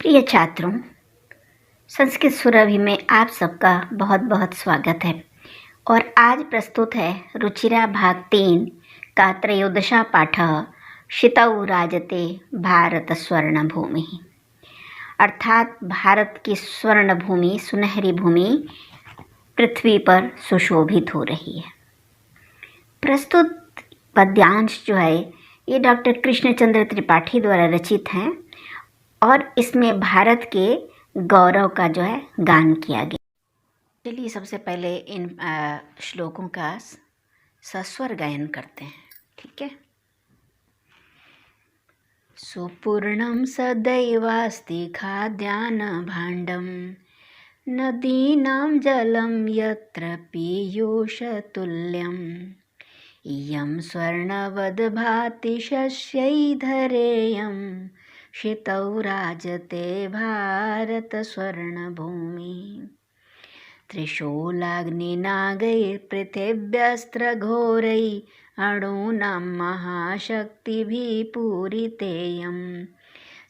प्रिय छात्रों, संस्कृत सुरभि में आप सबका बहुत बहुत स्वागत है। और आज प्रस्तुत है रुचिरा भाग 3 का त्रयोदशा पाठः शितौ राजते भारत स्वर्ण भूमि, अर्थात भारत की स्वर्ण भूमि, सुनहरी भूमि पृथ्वी पर सुशोभित हो रही है। प्रस्तुत पद्यांश जो है ये डॉक्टर कृष्णचंद्र त्रिपाठी द्वारा रचित हैं और इसमें भारत के गौरव का जो है गान किया गया। चलिए सबसे पहले इन श्लोकों का सस्वर गायन करते हैं, ठीक है। सुपूर्णं सदैवास्ति खाद्यान्न भाण्डं, नदीनां जलं यत्र पीयूषतुल्यम्, इयं स्वर्णवद् भाति शस्यैर्धरेयं, शितौ राजते भारत स्वर्णभूमि। त्रिशूलाग्निनागैर्पृथिव्यस्त्रघोरैः अणूनां महाशक्तिभिः पूरितेयं,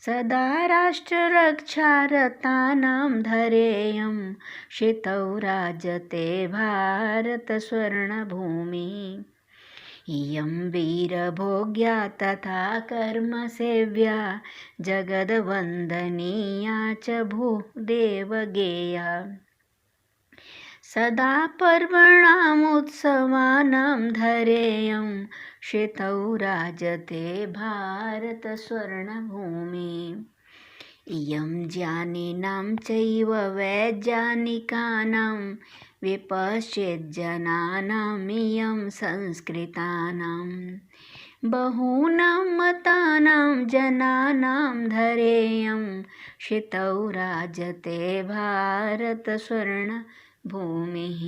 सदा राष्ट्ररक्षारतानां धरेयं, शितौ राजते भारत स्वर्णभूमिः। इयं वीरभोग्या तथा कर्मसेव्या, जगद्वन्दनीया च भूदेवगेया, सदा पर्वणामुत्सवानां धरेयं, शितौ राजते भारत स्वर्णभूमिः। इयं ज्ञानिनां चैव वैज्ञानिकानां, विपश्चिज्जनानाम् इयं संस्कृतानां, बहूनां मतानां जनानां धरेयं, शितौ राजते भारत स्वर्णभूमिः।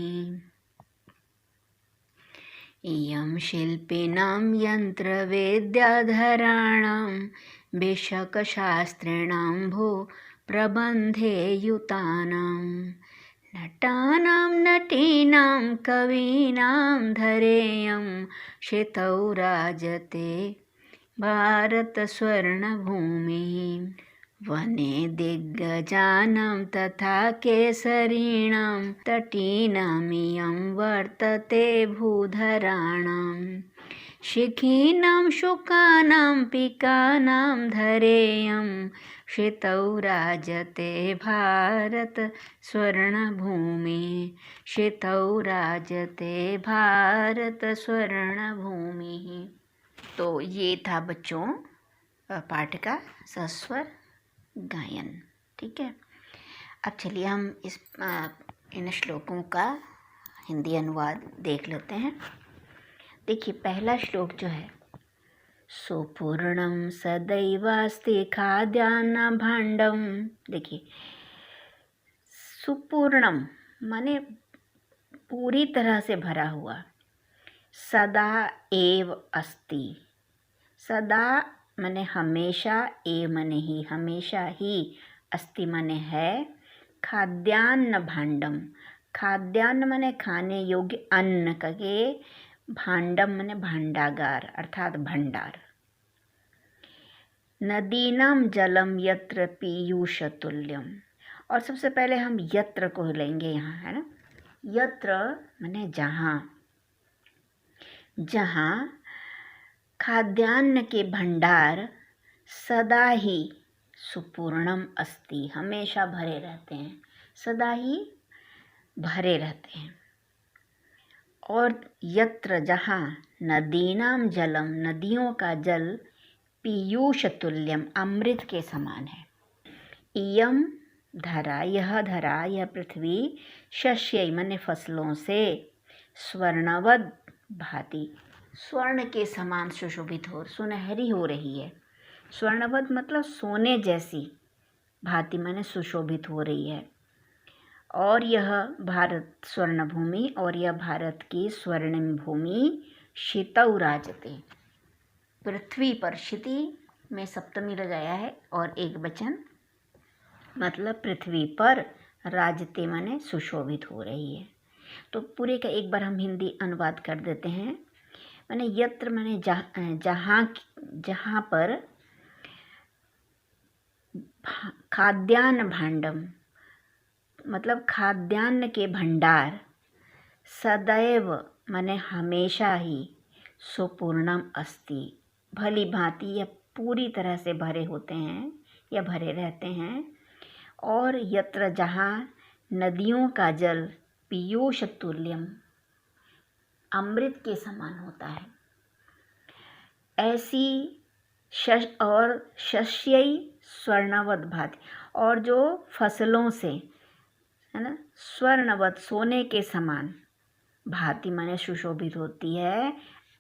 इयं शिल्पिनां यन्त्रवेद्याधराणां, विशकशास्त्रिणां भूप्रबन्धेयुतानां, नटानां नटीनां कवीनां धरेयं, शितौ राजते भारत स्वर्णभूमिः। वने दिग्गजानां तथा केसरीणां, तटीनामियं वर्तते भूधराणां, शिखीनां शुकानां पिकानां धरेयं, शितौ राजते भारत स्वर्णभूमिः, शितौ राजते भारत स्वर्णभूमिः। तो ये था बच्चों पाठ का सस्वर गायन, ठीक है। अब चलिए हम इन श्लोकों का हिंदी अनुवाद देख लेते हैं। देखिए पहला श्लोक जो है, सुपूर्णं सदैवास्ति खाद्यान्न भाण्डं। देखिए सुपूर्णम माने पूरी तरह से भरा हुआ, सदा एव अस्ति, सदा माने हमेशा, ए माने ही हमेशा ही, अस्ति माने है, खाद्यान्न भाण्डम, खाद्यान्न माने खाने योग्य अन्न के, भाण्डम माने भांडागार अर्थात भंडार। नदीनां जलम यत्र पीयूषतुल्यम, और सबसे पहले हम यत्र को लेंगे यहाँ, है ना। यत्र माने जहाँ, जहाँ खाद्यान्न के भंडार सदा ही सुपूर्णम अस्ति, हमेशा भरे रहते हैं, सदा ही भरे रहते हैं। और यत्र जहाँ नदीनां जलम, नदियों का जल, पीयूष तुल्यम अमृत के समान है। इयम धरा, यह धरा, यह पृथ्वी, शस्यै माने फसलों से, स्वर्णवद भाति स्वर्ण के समान सुशोभित हो, सुनहरी हो रही है। स्वर्णवद मतलब सोने जैसी, भांति माने सुशोभित हो रही है। और यह भारत स्वर्ण भूमि, और यह भारत की स्वर्णिम भूमि, शितौ राजते, पृथ्वी पर, क्षिति में सप्तमी लगाया है और एक वचन, मतलब पृथ्वी पर, राजते माने सुशोभित हो रही है। तो पूरे का एक बार हम हिंदी अनुवाद कर देते हैं। माने यत्र माने जहाँ, जहाँ पर खाद्यान्न भाण्डम मतलब खाद्यान्न के भंडार, सदैव माने हमेशा ही, सुपूर्णम अस्ति भली भांति या पूरी तरह से भरे होते हैं या भरे रहते हैं। और यत्र जहाँ नदियों का जल पीयूष तुल्यम अमृत के समान होता है, ऐसी और शस्यई स्वर्णवत भाति, और जो फसलों से है ना स्वर्णवत सोने के समान, भांति माने सुशोभित होती है,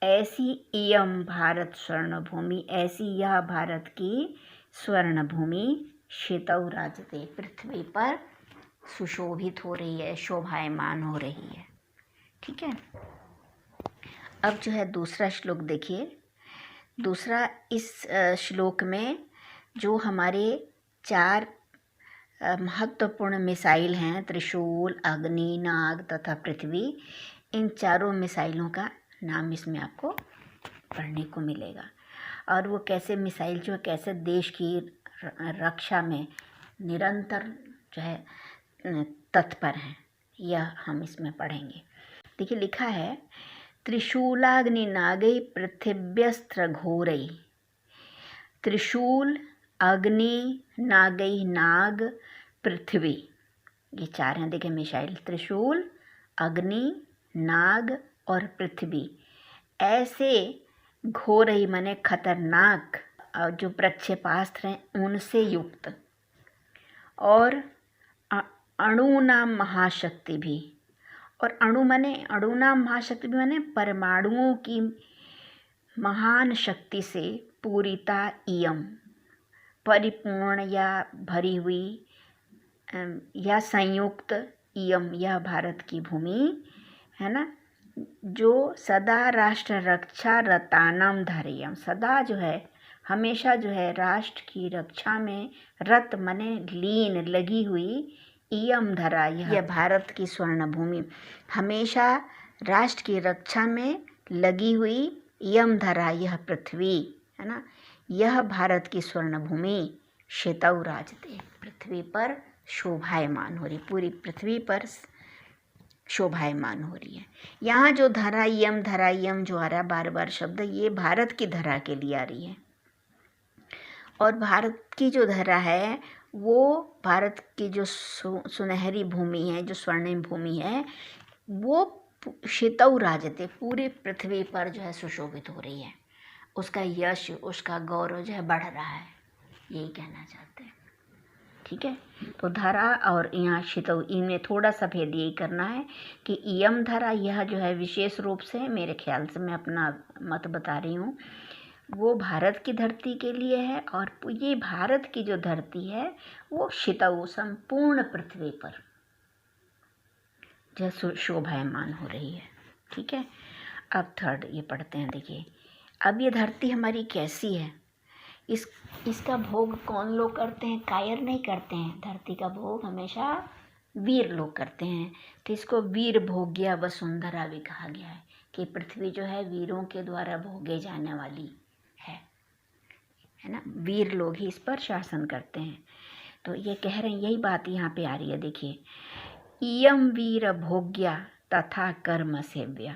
ऐसी इयम भारत स्वर्ण भूमि, ऐसी यह भारत की स्वर्ण भूमि शेतौ राजते पृथ्वी पर सुशोभित हो रही है, शोभायमान हो रही है। ठीक है। अब जो है दूसरा श्लोक देखिए। दूसरा इस श्लोक में जो हमारे 4 महत्वपूर्ण मिसाइल हैं, त्रिशूल, अग्नि, नाग तथा पृथ्वी, इन चारों मिसाइलों का नाम इसमें आपको पढ़ने को मिलेगा। और वो कैसे मिसाइल जो कैसे देश की रक्षा में निरंतर जो है तत्पर हैं, यह हम इसमें पढ़ेंगे। देखिए लिखा है, त्रिशूलाग्नि नागै पृथिव्यस्त्र घोरै। त्रिशूल, अग्नि, नागै नाग, पृथ्वी, ये 4 हैं। देखिए मिसाइल, त्रिशूल, अग्नि, नाग और पृथ्वी, ऐसे घोरै माने खतरनाक और जो प्रक्षेपास्त्र हैं उनसे युक्त, और अणुनाम महाशक्ति भी, और अणु माने अणुनाम महाशक्ति भी माने परमाणुओं की महान शक्ति से पूरिता इयम, परिपूर्ण या भरी हुई या संयुक्त, इयम यह भारत की भूमि है ना, जो सदा राष्ट्र रक्षा रतानाम धारेयम, सदा जो है हमेशा जो है राष्ट्र की रक्षा में रत मने लीन लगी हुई, इयम धरा यह भारत की स्वर्ण भूमि, हमेशा राष्ट्र की रक्षा में लगी हुई, इयम धरा यह पृथ्वी है ना, यह भारत की स्वर्ण भूमि शेतौ राजते पृथ्वी पर शोभायमान हो रही, पूरी पृथ्वी पर शोभायमान हो रही है। यहाँ जो धरा यम जो आ रहा है बार बार शब्द, ये भारत की धरा के लिए आ रही है। और भारत की जो धरा है वो भारत की जो सुनहरी भूमि है, जो स्वर्णिम भूमि है, वो शेतौ राजते पूरी पृथ्वी पर जो है सुशोभित हो रही है, उसका यश उसका गौरव जो है बढ़ रहा है, यही कहना चाहते हैं। ठीक है। तो धरा और यहाँ शेतौ, इनमें थोड़ा सा भेद यही करना है कि इयम धरा यह जो है विशेष रूप से, मेरे ख्याल से मैं अपना मत बता रही हूँ, वो भारत की धरती के लिए है, और ये भारत की जो धरती है वो शेतौ संपूर्ण पृथ्वी पर जो शोभायमान हो रही है। ठीक है। अब थर्ड ये पढ़ते हैं। देखिए अब ये धरती हमारी कैसी है, इसका भोग कौन लोग करते हैं? कायर नहीं करते हैं, धरती का भोग हमेशा वीर लोग करते हैं। तो इसको वीर भोग्या वसुंधरा भी कहा गया है कि पृथ्वी जो है वीरों के द्वारा भोगे जाने वाली है ना, वीर लोग ही इस पर शासन करते हैं। तो ये कह रहे हैं, यही बात यहाँ पे आ रही है। देखिए इयम वीर भोग्या तथा कर्म सेव्या,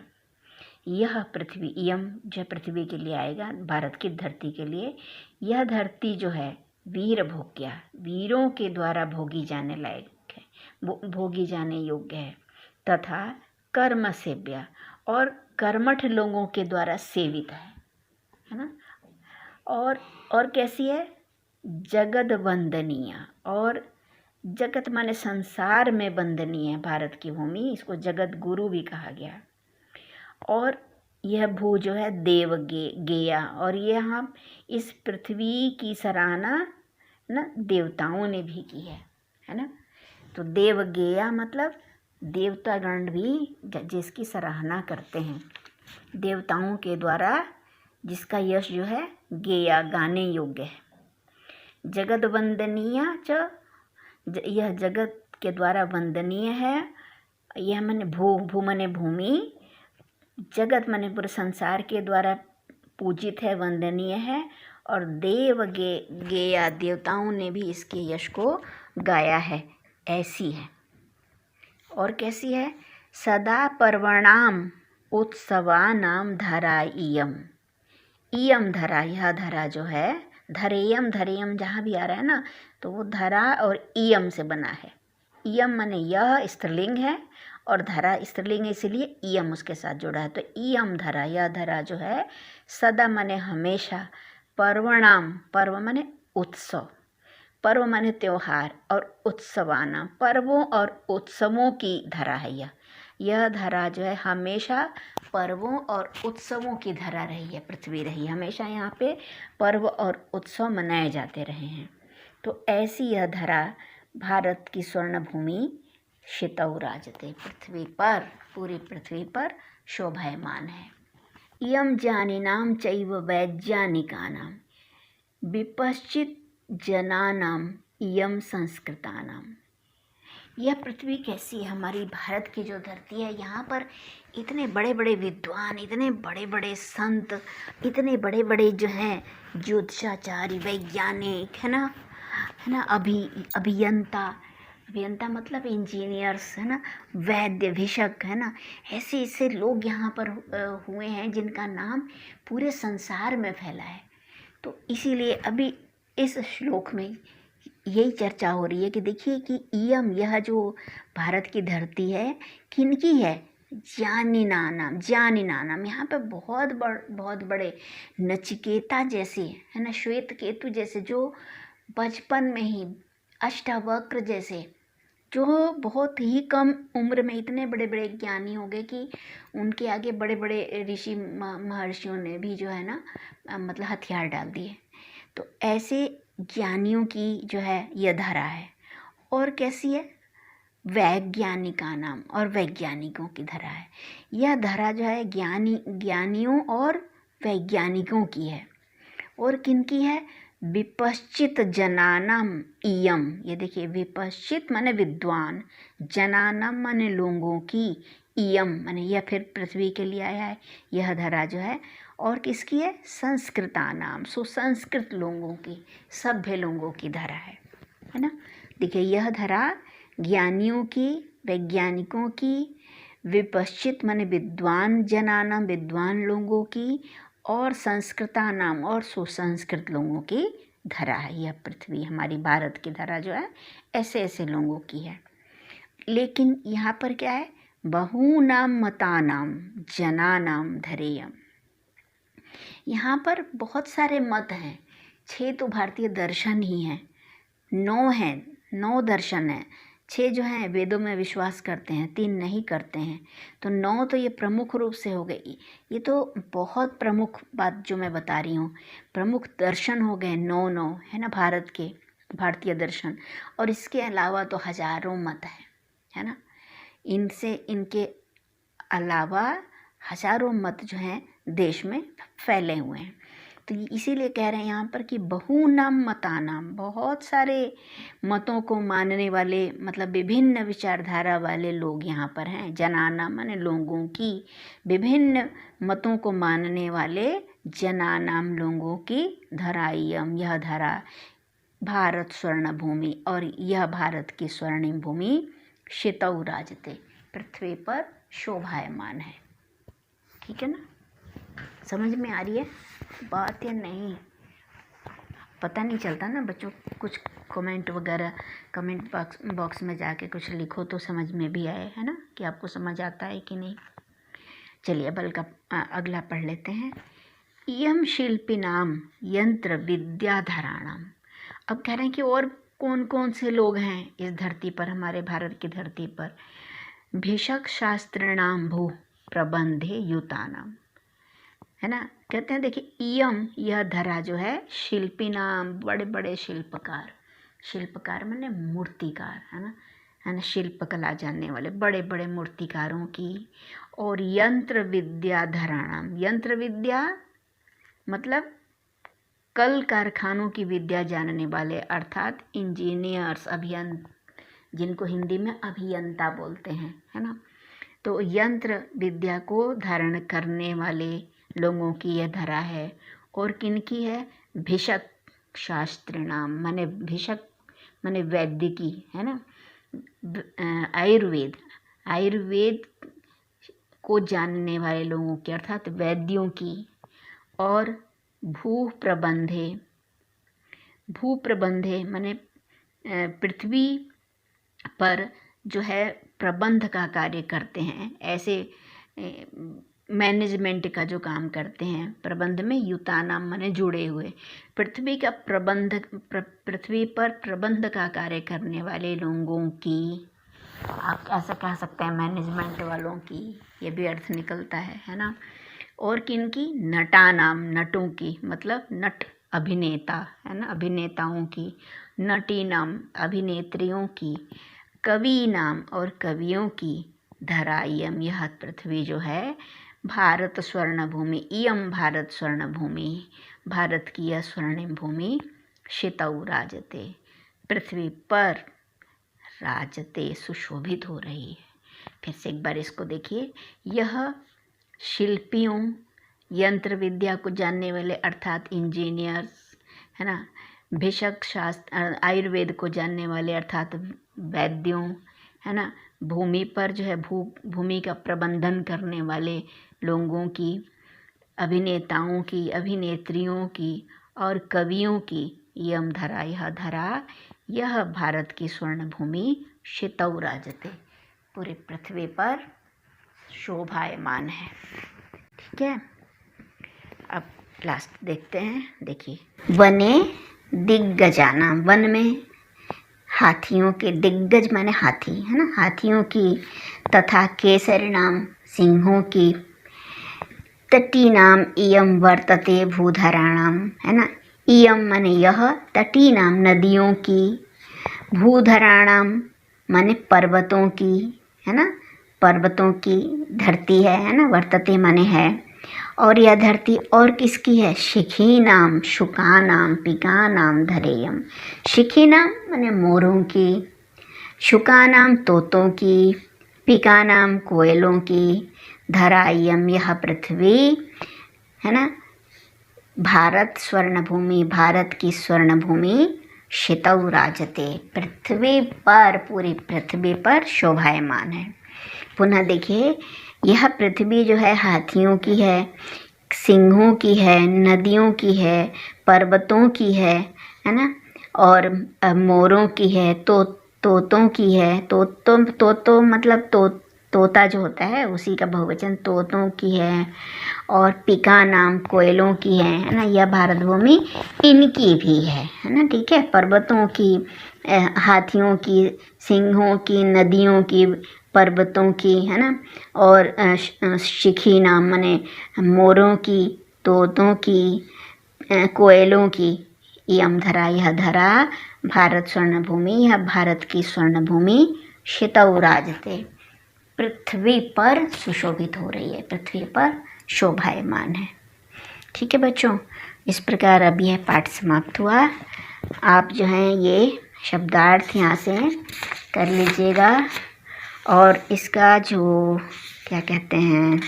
यह पृथ्वी, इयम जो पृथ्वी के लिए आएगा, भारत की धरती के लिए, यह धरती जो है वीर भोग्या, वीरों के द्वारा भोगी जाने लायक है, भोगी जाने योग्य है, तथा कर्म सेव्या, और कर्मठ लोगों के द्वारा सेवित है ना, और कैसी है? जगत वंदनीय, और जगत माने संसार में वंदनीय है भारत की भूमि, इसको जगत गुरु भी कहा गया। और यह भू जो है देव गेया, और ये हम इस पृथ्वी की सराहना ना देवताओं ने भी की है ना। तो देव गेया मतलब देवतागण भी जिसकी सराहना करते हैं, देवताओं के द्वारा जिसका यश जो है गेया गाने योग्य है। जगत वंदनीय च, यह जगत के द्वारा वंदनीय है, यह माने भू माने भूमि, जगत माने पूरे संसार के द्वारा पूजित है, वंदनीय है, और देव गेया, देवताओं ने भी इसके यश को गाया है। ऐसी है। और कैसी है? सदा पर्वणाम उत्सवानाम धरा इयम। इयम धरा, यह धरा जो है, धरेयम धरेयम जहाँ भी आ रहा है ना, तो वो धरा और इयम से बना है। इयम माने यह स्त्रीलिंग है और धरा स्त्रीलिंग है, इसीलिए इयम उसके साथ जुड़ा है। तो इयम धरा, यह धरा जो है, सदा माने हमेशा, पर्वणाम, पर्व माने उत्सव, पर्व माने त्योहार, और उत्सवाना, पर्वों और उत्सवों की धरा है यह धरा जो है हमेशा पर्वों और उत्सवों की धरा रही है, पृथ्वी रही है, हमेशा यहाँ पे पर्व और उत्सव मनाए जाते रहे हैं। तो ऐसी यह धरा भारत की स्वर्ण भूमि शितौ राजते, पृथ्वी पर, पूरी पृथ्वी पर शोभायमान है। इयं ज्ञानिनां चैव वैज्ञानिकानां विपश्चित जनानां इयं संस्कृतानां। यह पृथ्वी कैसी है? हमारी भारत की जो धरती है, यहाँ पर इतने बड़े बड़े विद्वान, इतने बड़े बड़े संत, इतने बड़े बड़े जो हैं ज्योतिषाचार्य, वैज्ञानिक, है ना, अभियंता मतलब इंजीनियर्स, है ना, वैद्य, भिषक, है ना, ऐसे ऐसे लोग यहाँ पर हुए हैं जिनका नाम पूरे संसार में फैला है। तो इसीलिए अभी इस श्लोक में यही चर्चा हो रही है कि देखिए कि इयम, यह जो भारत की धरती है, किनकी है? ज्ञानिनानाम। यहाँ पे बहुत बड़े नचिकेता जैसे, है ना, श्वेत केतु जैसे, जो बचपन में ही अष्टावक्र जैसे, जो बहुत ही कम उम्र में इतने बड़े बड़े ज्ञानी हो गए कि उनके आगे बड़े बड़े ऋषि महर्षियों ने भी जो है ना, मतलब हथियार डाल दिए। तो ऐसे ज्ञानियों की जो है यह धरा है। और कैसी है? वैज्ञानिका नाम, और वैज्ञानिकों की धरा है। यह धरा जो है ज्ञानियों और वैज्ञानिकों की है। और किनकी है? विपश्चित जनानाम इयम। ये देखिए, विपश्चित माने विद्वान, जनानाम माने लोगों की, इयम माने यह फिर पृथ्वी के लिए आया है यह धरा जो है। और किसकी है? संस्कृतानाम, सुसंस्कृत लोगों की, सभ्य लोगों की धरा है ना। देखिए, यह धरा ज्ञानियों की, वैज्ञानिकों की, विपश्चित माने विद्वान जनानाम, विद्वान लोगों की, और संस्कृतानाम, और सुसंस्कृत लोगों की धरा है। यह पृथ्वी, हमारी भारत की धरा जो है, ऐसे ऐसे लोगों की है। लेकिन यहाँ पर क्या है? बहूनाम मतानाम जनानाम धरेयम। यहाँ पर बहुत सारे मत हैं। 6 तो भारतीय दर्शन ही हैं, 9 हैं, 9 दर्शन हैं। 6 जो हैं वेदों में विश्वास करते हैं, 3 नहीं करते हैं। तो 9 तो ये प्रमुख रूप से हो गई। ये तो बहुत प्रमुख बात जो मैं बता रही हूँ, प्रमुख दर्शन हो गए 9 है ना, भारत के, भारतीय दर्शन। और इसके अलावा तो हजारों मत हैं, है ना। इनके अलावा हजारों मत जो हैं देश में फैले हुए हैं। तो इसीलिए कह रहे हैं यहाँ पर कि बहूनाम मतानाम, बहुत सारे मतों को मानने वाले, मतलब विभिन्न विचारधारा वाले लोग यहाँ पर हैं। जनाना माने लोगों की, विभिन्न मतों को मानने वाले जनानाम लोगों की धराइयम, यह धरा भारत स्वर्ण भूमि, और यह भारत की स्वर्णिम भूमि शितौ राजते, पृथ्वी पर शोभायमान है। ठीक है ना, समझ में आ रही है बात या नहीं? पता नहीं चलता ना बच्चों, कुछ कमेंट वगैरह, कमेंट बॉक्स में जाके कुछ लिखो तो समझ में भी आए, है ना, कि आपको समझ आता है कि नहीं। चलिए अगला पढ़ लेते हैं। इयम शिल्पिनाम यंत्र विद्याधराणाम। अब कह रहे हैं कि और कौन कौन से लोग हैं इस धरती पर, हमारे भारत की धरती पर। भिषक शास्त्रिणाम भू प्रबंधे युतानाम, है ना। कहते हैं देखिए, इयम, यह धरा जो है, शिल्पी नाम, बड़े बड़े शिल्पकार माने मूर्तिकार, है ना, शिल्प कला जानने वाले बड़े बड़े मूर्तिकारों की। और यंत्र विद्या धराणाम, यंत्र विद्या मतलब कल कारखानों की विद्या जानने वाले, अर्थात इंजीनियर्स, जिनको हिंदी में अभियंता बोलते हैं, है ना। तो यंत्र विद्या को धारण करने वाले लोगों की यह धरा है। और किनकी है? भिषक शास्त्रिणाम माने भिषक माने वैद्यकी है ना, आयुर्वेद को जानने वाले लोगों की अर्थात वैद्यों की, और भूप्रबंधे माने पृथ्वी पर जो है प्रबंध का कार्य करते हैं, ऐसे मैनेजमेंट का जो काम करते हैं, प्रबंध में युतानाम माने जुड़े हुए, पृथ्वी पर प्रबंध का कार्य करने वाले लोगों की, आप ऐसा कह सकते हैं मैनेजमेंट वालों की, ये भी अर्थ निकलता है ना। और किनकी, नटानाम नटों की, मतलब नट अभिनेता है ना, अभिनेताओं की, नटी नाम अभिनेत्रियों की, कवि नाम और कवियों की, धरायम यह पृथ्वी जो है, भारत स्वर्ण भूमि, इयम भारत स्वर्ण भूमि, भारत की यह स्वर्णिम भूमि, शितौ राजते पृथ्वी पर राजते सुशोभित हो रही है। फिर से एक बार इसको देखिए, यह शिल्पियों, यंत्र विद्या को जानने वाले अर्थात इंजीनियर्स है ना, भिषक शास्त्र आयुर्वेद को जानने वाले अर्थात वैद्यों है ना, भूमि पर जो है भूमि का प्रबंधन करने वाले लोगों की, अभिनेताओं की, अभिनेत्रियों की और कवियों की, यम धरा यह धरा, यह भारत की स्वर्ण भूमि, शितौ राजते पूरे पृथ्वी पर शोभायमान है। ठीक है, अब लास्ट देखते हैं, देखिए, वने दिग्गजाना, वन में हाथियों के, दिग्गज माने हाथी है ना, हाथियों की, तथा केसरी नाम सिंहों की, तटी नाम इयम वर्तते भूधराणाम है ना, इयम माने यह, तटी नाम नदियों की, भूधराणाम माने पर्वतों की है ना, पर्वतों की धरती है ना, वर्तते माने है, और यह धरती और किसकी है, शिखी नाम शुका नाम पिका नाम धरेयम, शिखी नाम माने मोरों की, शुका नाम तोतों की, पिका नाम कोयलों की, धरायम यह पृथ्वी है ना, भारत स्वर्ण भूमि, भारत की स्वर्ण भूमि, शितौ राजते पृथ्वी पर, पूरी पृथ्वी पर शोभायमान है। पुनः देखिए, यह पृथ्वी जो है हाथियों की है, सिंहों की है, नदियों की है, पर्वतों की है ना, और मोरों की है, तोतों की है, तोतो मतलब तोता जो होता है उसी का बहुवचन, तोतों की है, और पिका नाम कोयलों की है ना, यह भारत भूमि इनकी भी है ना। ठीक है, पर्वतों की, हाथियों की, सिंहों की, नदियों की, पर्वतों की है ना, और शिखी नाम माने मोरों की, तोतों की, कोयलों की, यम धरा यह धरा, भारत स्वर्ण भूमि, यह भारत की स्वर्ण भूमि, शितौ राजते पृथ्वी पर सुशोभित हो रही है, पृथ्वी पर शोभायमान है। ठीक है बच्चों, इस प्रकार अब यह पाठ समाप्त हुआ। आप जो हैं ये शब्दार्थ यहाँ से कर लीजिएगा, और इसका जो क्या कहते हैं,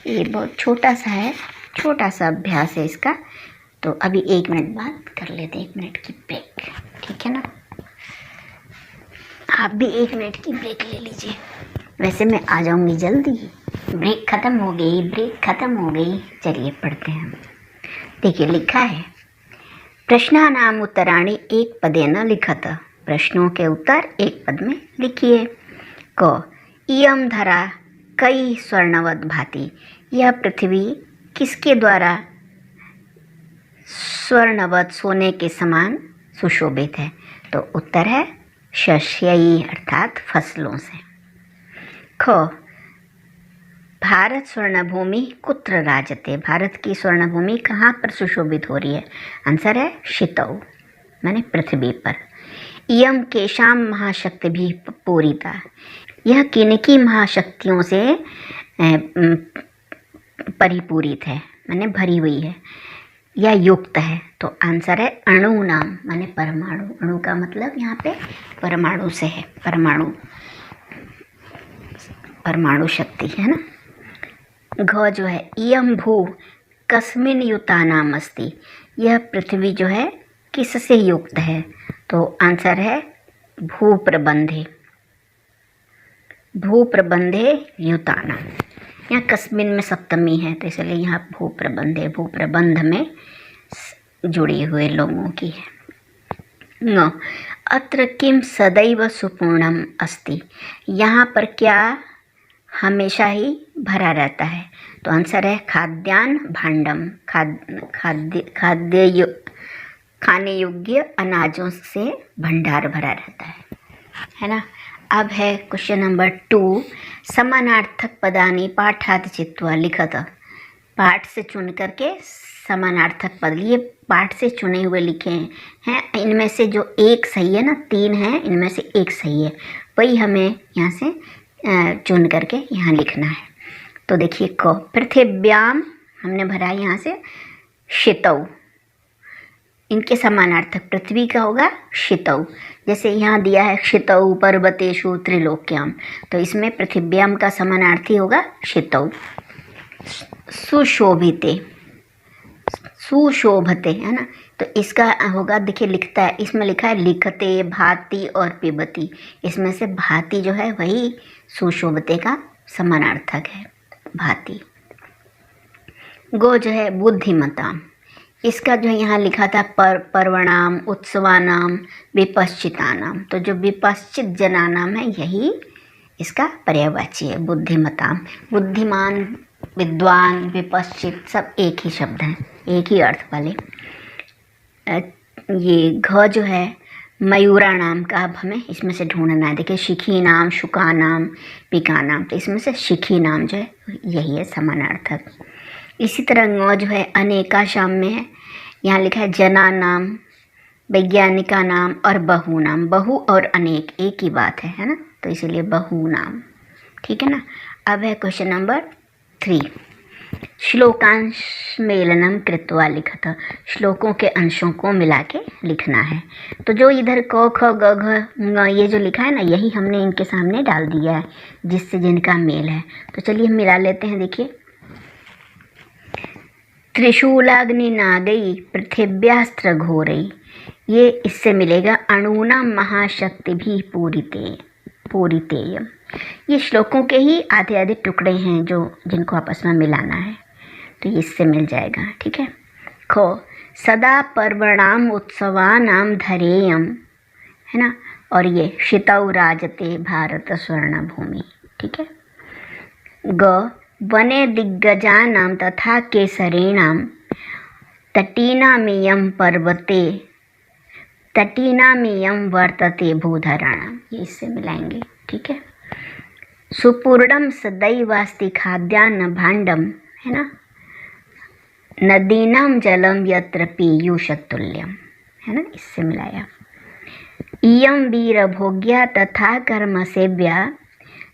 ये बहुत छोटा सा है, छोटा सा अभ्यास है इसका, तो अभी 1 मिनट बाद कर लेते हैं, 1 मिनट की ब्रेक। ठीक है ना, आप भी 1 मिनट की ब्रेक ले लीजिए। वैसे मैं आ जाऊंगी जल्दी, ब्रेक ख़त्म हो गई। चलिए पढ़ते हैं। देखिए लिखा है, प्रश्नानाम उत्तराणि एक पदेन लिखत, प्रश्नों के उत्तर एक पद में लिखिए। क इयम धरा कई स्वर्णवत भाति, यह पृथ्वी किसके द्वारा स्वर्णवत सोने के समान सुशोभित है? तो उत्तर है शस्यई अर्थात फसलों से। ख भारत स्वर्णभूमि कुत्र राजते, भारत की स्वर्णभूमि कहाँ पर सुशोभित हो रही है? आंसर है शितौ माने पृथ्वी पर। इयम केशाम महाशक्ति भी पूरिता, यह किनकी महाशक्तियों से परिपूरित है माने भरी हुई है या युक्त है? तो आंसर है अणु नाम माने परमाणु, अणु का मतलब यहाँ पे परमाणु से है, परमाणु शक्ति है ना। घ जो है इयम भू कस्मिन युतानाम अस्ति, यह पृथ्वी जो है किससे युक्त है? तो आंसर है भूप्रबंधे, भूप्रबंधे युताना। यहाँ कस्मिन में सप्तमी है तो इसलिए यहाँ भूप्रबंधे, भूप्रबंध में जुड़े हुए लोगों की है। न अत्र किम सदैव सुपूर्णम अस्ति, यहाँ पर क्या हमेशा ही भरा रहता है? तो आंसर है खाद्यान्न भांडम, खाने योग्य अनाजों से भंडार भरा रहता है ना। अब है क्वेश्चन नंबर 2, समानार्थक पदानि पाठात् चित्वा लिखत। पाठ से चुन करके समानार्थक पद, ये पाठ से चुने हुए लिखे हैं। इनमें से जो एक सही है ना, 3 हैं, इनमें से एक सही है, वही हमें यहाँ से चुन करके यहाँ लिखना है। तो देखिए क, पृथिव्याम हमने भरा यहाँ से शितौ, इनके समानार्थक पृथ्वी का होगा शितौ। जैसे यहाँ दिया है शितौ पर्वतेषु त्रिलोक्याम, तो इसमें पृथिव्याम का समानार्थी होगा शितौ। सुशोभिते, सुशोभते है ना, तो इसका होगा, देखिए लिखता है, इसमें लिखा है लिखते, भाति और पिबती, इसमें से भाति जो है वही सुशोभते का समानार्थक है, भाति। गो जो है बुद्धिमताम, इसका जो यहाँ लिखा था पर्वणाम उत्सवानाम विपश्चितानाम, तो जो विपश्चित जनानाम है यही इसका पर्यायवाची है, बुद्धिमताम। बुद्धिमान, विद्वान, विपश्चित सब एक ही शब्द हैं, एक ही अर्थ वाले। ये घ जो है मयूरा नाम का, अब हमें इसमें से ढूंढना है। देखिए शिखी नाम, शुका नाम, पिका नाम, तो इसमें से शिखी नाम जो है यही है समानार्थक। इसी तरह ङ जो है अनेका शाम में है, यहाँ लिखा है जना नाम, वैज्ञानिका नाम और बहु नाम। बहु और अनेक एक ही बात है ना, तो इसीलिए बहु नाम, ठीक है ना। अब है क्वेश्चन नंबर 3, श्लोकांश मेलनम कृत्वा लिखत, श्लोकों के अंशों को मिला के लिखना है। तो जो इधर क ख ग घ ङ ये जो लिखा है ना, यही हमने इनके सामने डाल दिया है जिससे जिनका मेल है। तो चलिए हम मिला लेते हैं। देखिए त्रिशूलाग्नि नागई पृथिव्यास्त्र घोरई, ये इससे मिलेगा अणुना महाशक्ति भी पूरितेय। ये श्लोकों के ही आधे आधे टुकड़े हैं जो जिनको आपस में मिलाना है, तो इससे मिल जाएगा, ठीक है। खो सदा पर्वणाम उत्सवानाम धरेयम, है ना, और ये शितौ राजते भारत स्वर्ण भूमि, ठीक है। ग वने दिग्गजानां तथा केसरीणां तटीनामियं पर्वते तटीनामियं वर्तते भूधराणां, ये इससे मिलाएंगे, ठीक है। सुपूर्णम सदैवास्ति खाद्यान्न भांडम, है ना, नदीनां जलम यत्र पीयूषतुल्यम, है ना, इससे मिलाया। इयं वीर भोग्या तथा कर्म सेव्या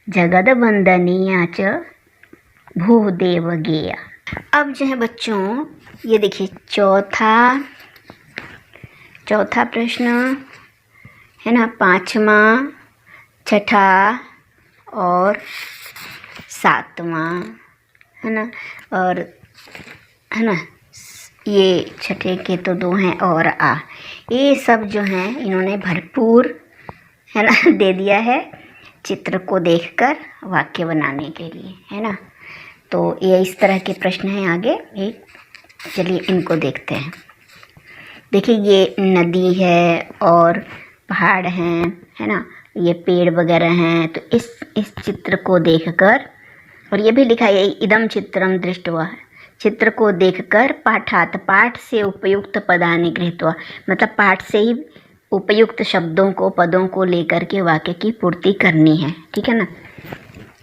जगद वंदनीया च भूदेव गेया। अब जो है बच्चों ये देखिए चौथा प्रश्न है ना, 5वां, 6ठा और 7वां, है ना, और है ना ये 6ठे के तो 2 हैं और आ, ये सब जो हैं इन्होंने भरपूर है ना दे दिया है चित्र को देखकर वाक्य बनाने के लिए, है ना। तो ये इस तरह के प्रश्न हैं आगे एक, चलिए इनको देखते हैं। देखिए ये नदी है और पहाड़ हैं, है ना, ये पेड़ वगैरह हैं, तो इस चित्र को देखकर, और ये भी लिखा है इदम चित्रम दृष्टवा, चित्र को देखकर पाठात, पाठ से उपयुक्त पदानि गृहीत्वा, मतलब पाठ से ही उपयुक्त शब्दों को, पदों को लेकर के वाक्य की पूर्ति करनी है, ठीक है ना।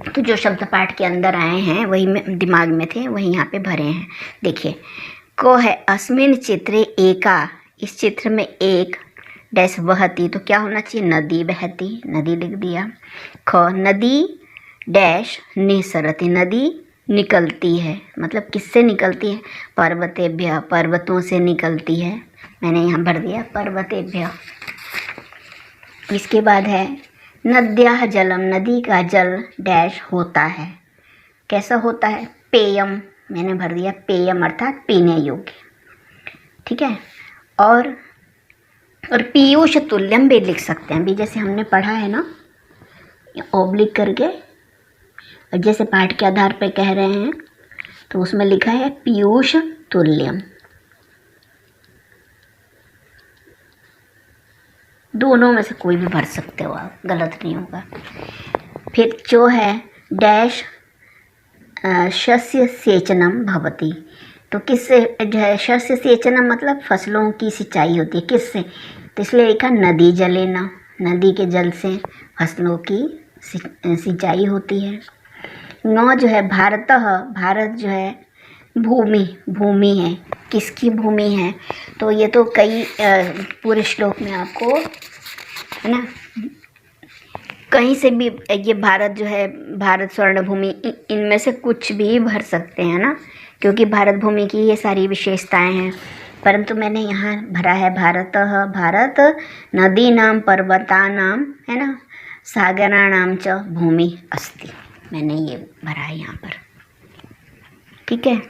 तो जो शब्द पाठ के अंदर आए हैं वही दिमाग में थे, वही यहाँ पे भरे हैं। देखिए को है अस्मिन चित्रे एका, इस चित्र में एक डैश बहती, तो क्या होना चाहिए, नदी बहती, नदी लिख दिया। ख नदी डैश निसरती, नदी निकलती है, मतलब किससे निकलती है, पर्वतेभ्य, पर्वतों से निकलती है, मैंने यहाँ भर दिया पर्वतेभ्य। इसके बाद है नद्याः जलम, नदी का जल डैश होता है, कैसा होता है, पेयम, मैंने भर दिया पेयम अर्थात पीने योग्य। ठीक है। और पीयूष तुल्यम भी लिख सकते हैं, भी जैसे हमने पढ़ा है ना ओब्लिक करके, और जैसे पाठ के आधार पे कह रहे हैं तो उसमें लिखा है पीयूष तुल्यम। दोनों में से कोई भी भर सकते हो आप, गलत नहीं होगा। फिर जो है डैश शस्य सेचनम भवति, तो किससे जो है शस्य सेचनम मतलब फसलों की सिंचाई होती है, किससे, तो इसलिए लिखा नदी जलेना, नदी के जल से फसलों की सिंचाई होती है। 9 जो है भारतः, भारत जो है भूमि है, किसकी भूमि है, तो ये तो कई पूरे श्लोक में आपको है ना कहीं से भी ये भारत जो है, भारत स्वर्ण भूमि, इनमें से कुछ भी भर सकते हैं ना, क्योंकि भारत भूमि की ये सारी विशेषताएं हैं। परंतु मैंने यहाँ भरा है भारतः, भारत नदीनां पर्वतानां है ना सागराणां च भूमि अस्ति, मैंने ये भरा है यहाँ पर, ठीक है।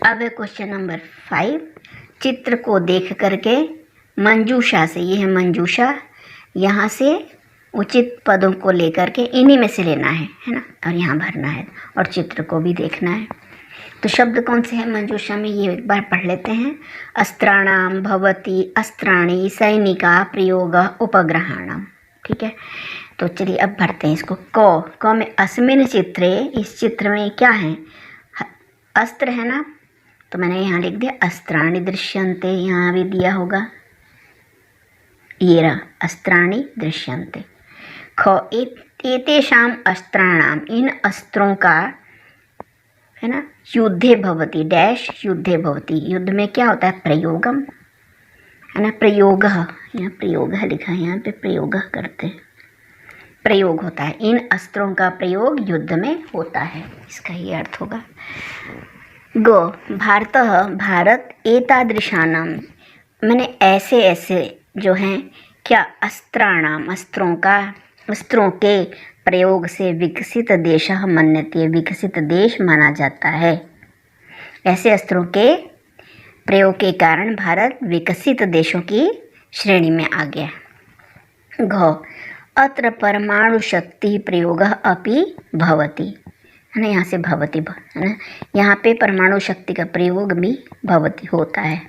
अब है क्वेश्चन नंबर 5, चित्र को देख करके मंजूषा से, ये है मंजूषा, यहाँ से उचित पदों को लेकर के इन्हीं में से लेना है ना, और यहाँ भरना है और चित्र को भी देखना है। तो शब्द कौन से हैं मंजूषा में, ये एक बार पढ़ लेते हैं। अस्त्राणाम भवति, अस्त्राणि सैनिका प्रयोग उपग्रहाणाम, ठीक है। तो चलिए अब भरते हैं इसको। क में अस्मिन चित्रे, इस चित्र में क्या है, अस्त्र है ना, तो मैंने यहाँ लिख दिया अस्त्राणि दृश्यन्ते, यहाँ भी दिया होगा ये रहा अस्त्राणि दृश्यन्ते। ख एतेषाम अस्त्राणाम, इन अस्त्रों का है ना युद्धे भवति, डैश युद्धे भवति, युद्ध में क्या होता है प्रयोगम है ना, प्रयोग, यहाँ प्रयोग लिखा है, यहाँ पे प्रयोग करते हैं, प्रयोग होता है, इन अस्त्रों का प्रयोग युद्ध में होता है, इसका ये अर्थ होगा। गो भारतः, भारत एतादृशानाम, मैंने ऐसे ऐसे जो हैं क्या अस्त्राणाम, अस्त्रों के प्रयोग से विकसित देश मन्यते, विकसित देश माना जाता है। ऐसे अस्त्रों के प्रयोग के कारण भारत विकसित देशों की श्रेणी में आ गया। घ अत्र परमाणु शक्ति प्रयोग अपि भवति, है ना, यहाँ से भवति है ना, यहाँ पे परमाणु शक्ति का प्रयोग भी भवति होता है।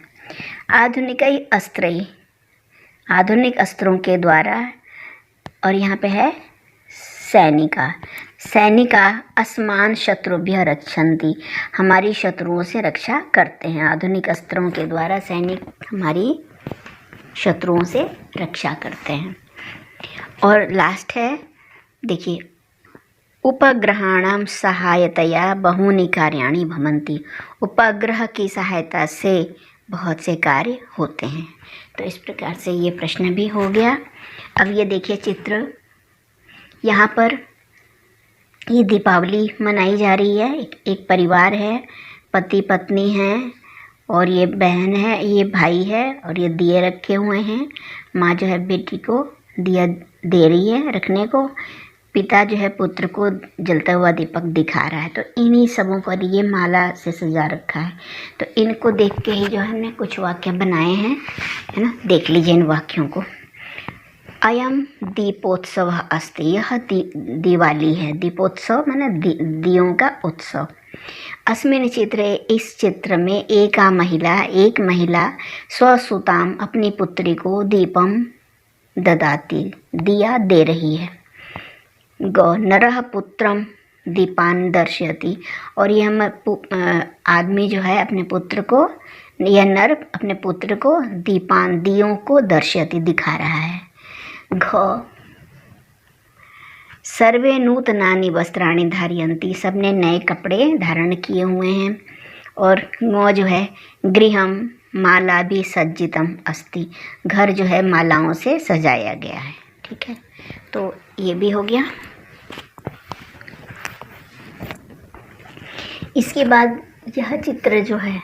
आधुनिक अस्त्रों के द्वारा, और यहाँ पे है सैनिका अस्मान शत्रुभ्य रक्षन्ति, हमारी शत्रुओं से रक्षा करते हैं। आधुनिक अस्त्रों के द्वारा सैनिक हमारी शत्रुओं से रक्षा करते हैं। और लास्ट है देखिए, उपग्रहाणां सहायतया बहूनि कार्याणि भवन्ति, उपग्रह की सहायता से बहुत से कार्य होते हैं। तो इस प्रकार से ये प्रश्न भी हो गया। अब ये देखिए चित्र, यहाँ पर ये दीपावली मनाई जा रही है, एक परिवार है, पति पत्नी हैं और ये बहन है, ये भाई है, और ये दिए रखे हुए हैं। माँ जो है बेटी को दिया दे रही है रखने को, पिता जो है पुत्र को जलता हुआ दीपक दिखा रहा है। तो इन्हीं सबों पर ये माला से सजा रखा है। तो इनको देख के ही जो हमने कुछ वाक्य बनाए हैं, है ना, देख लीजिए इन वाक्यों को। अयम दीपोत्सव अस्ति, यह दिवाली है, दीपोत्सव माने दियों का उत्सव। अस्मिन चित्रे, इस चित्र में एक महिला स्वसुताम, अपनी पुत्री को दीपम ददाती, दिया दे रही है। गौ नरः पुत्रम दीपान दर्शयति, और यह आदमी जो है अपने पुत्र को, यह नर अपने पुत्र को दीपान, दियों को दर्शयति, दिखा रहा है। घ सर्वे नूतनानि वस्त्राणि धारयन्ति, सबने नए कपड़े धारण किए हुए हैं। और ङ जो है गृहम माला भी सज्जितम अस्ति, घर जो है मालाओं से सजाया गया है, ठीक है। तो ये भी हो गया। इसके बाद यह चित्र जो है,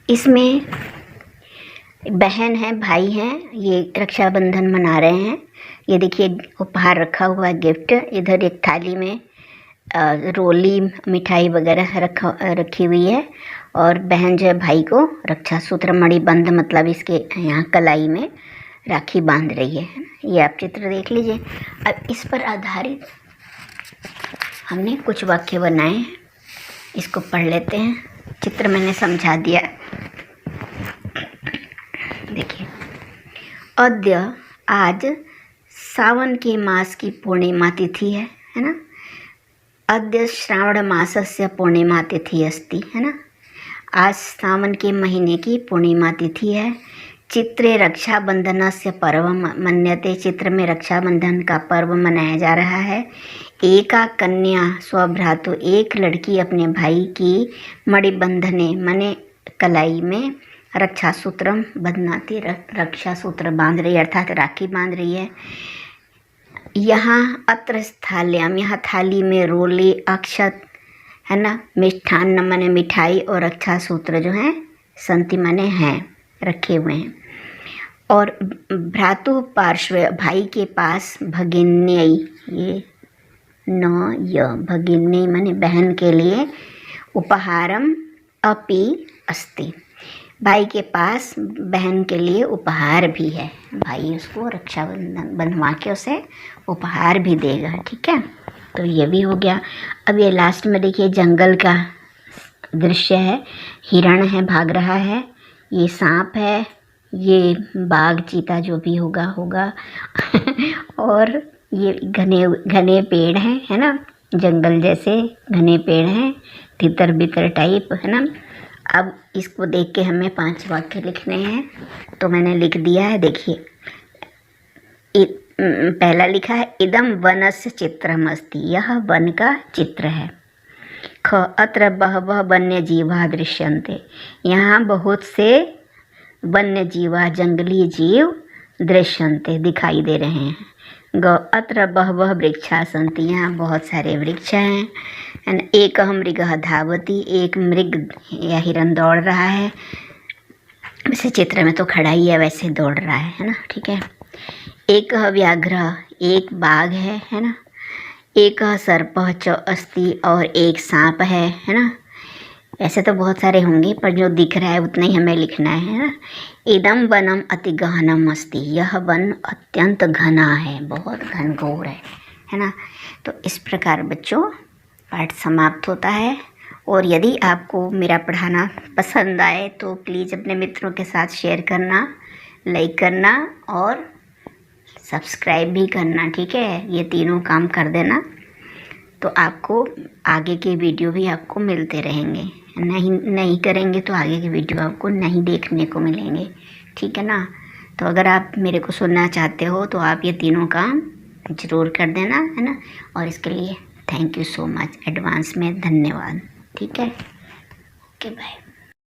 इसमें बहन है, भाई हैं, ये रक्षाबंधन मना रहे हैं। ये देखिए उपहार रखा हुआ है, गिफ्ट। इधर एक थाली में रोली मिठाई वगैरह रखी हुई है, और बहन जो है भाई को रक्षा सूत्र मणिबंध मतलब इसके यहाँ कलाई में राखी बांध रही है। ये आप चित्र देख लीजिए। अब इस पर आधारित हमने कुछ वाक्य बनाए हैं, इसको पढ़ लेते हैं। चित्र मैंने समझा दिया। देखिए, अद्य आज सावन के मास की पूर्णिमा तिथि है ना। अद्य श्रावण मासस्य पूर्णिमा तिथि अस्ति, है ना। आज सावन के महीने की पूर्णिमा तिथि है। चित्रे रक्षाबंधनस्य पर्व मन्यते, चित्र में रक्षाबंधन का पर्व मनाया जा रहा है। एका कन्या स्वभ्रातु, एक लड़की अपने भाई की मणिबंधने मने कलाई में रक्षा सूत्रम बंधनाती, रक्षा सूत्र बांध रही है अर्थात राखी बांध रही है। यहाँ अत्र स्थाल्याम, यहाँ थाली में रोले अक्षत, है ना, मिष्ठान्न माने मिठाई और रक्षा सूत्र जो हैं संति माने हैं रखे हुए हैं। और भ्रातु पार्श्व, भाई के पास भगिन्यै, ये न य भगिन्यै माने बहन के लिए उपहारम अपि अस्ति, भाई के पास बहन के लिए उपहार भी है। भाई उसको रक्षाबंधन बंधवा के उसे उपहार भी देगा। ठीक है, तो ये भी हो गया। अब ये लास्ट में देखिए जंगल का दृश्य है। हिरण है, भाग रहा है। ये सांप है, ये बाघ चीता जो भी होगा और ये घने घने पेड़ हैं, है ना, जंगल जैसे घने पेड़ हैं, तितर बितर टाइप, है ना। अब इसको देख के हमें 5 वाक्य लिखने हैं, तो मैंने लिख दिया है। देखिए, पहला लिखा है इदम वनस्य चित्रम अस्ति, यह वन का चित्र है। ख अत्र बहवः वन्य जीवा दृश्यन्ते, यहाँ बहुत से वन्य जीवा जंगली जीव दृश्यन्ते दिखाई दे रहे हैं। ग अत्र बहवः वृक्षा सन्ति, यहाँ बहुत सारे वृक्ष हैं। एक मृगः धावति, एक मृग या हिरन दौड़ रहा है। वैसे चित्र में तो खड़ा ही है, वैसे दौड़ रहा है ना। ठीक है। एक व्याघ्र, एक बाघ है ना। एक सर्पः च अस्ति, और एक सांप है ना। ऐसे तो बहुत सारे होंगे पर जो दिख रहा है उतना ही हमें लिखना है ना। इदम वनम अति गहनम अस्ति, यह वन अत्यंत घना है, बहुत घनघोर है ना। तो इस प्रकार बच्चों पाठ समाप्त होता है। और यदि आपको मेरा पढ़ाना पसंद आए तो प्लीज़ अपने मित्रों के साथ शेयर करना, लाइक करना और सब्सक्राइब भी करना। ठीक है, ये तीनों काम कर देना तो आपको आगे के वीडियो भी आपको मिलते रहेंगे। नहीं करेंगे तो आगे के वीडियो आपको नहीं देखने को मिलेंगे। ठीक है ना। तो अगर आप मेरे को सुनना चाहते हो तो आप ये तीनों काम ज़रूर कर देना, है ना। और इसके लिए thank you so much, advance में धन्यवाद। ठीक है, ओके बाय।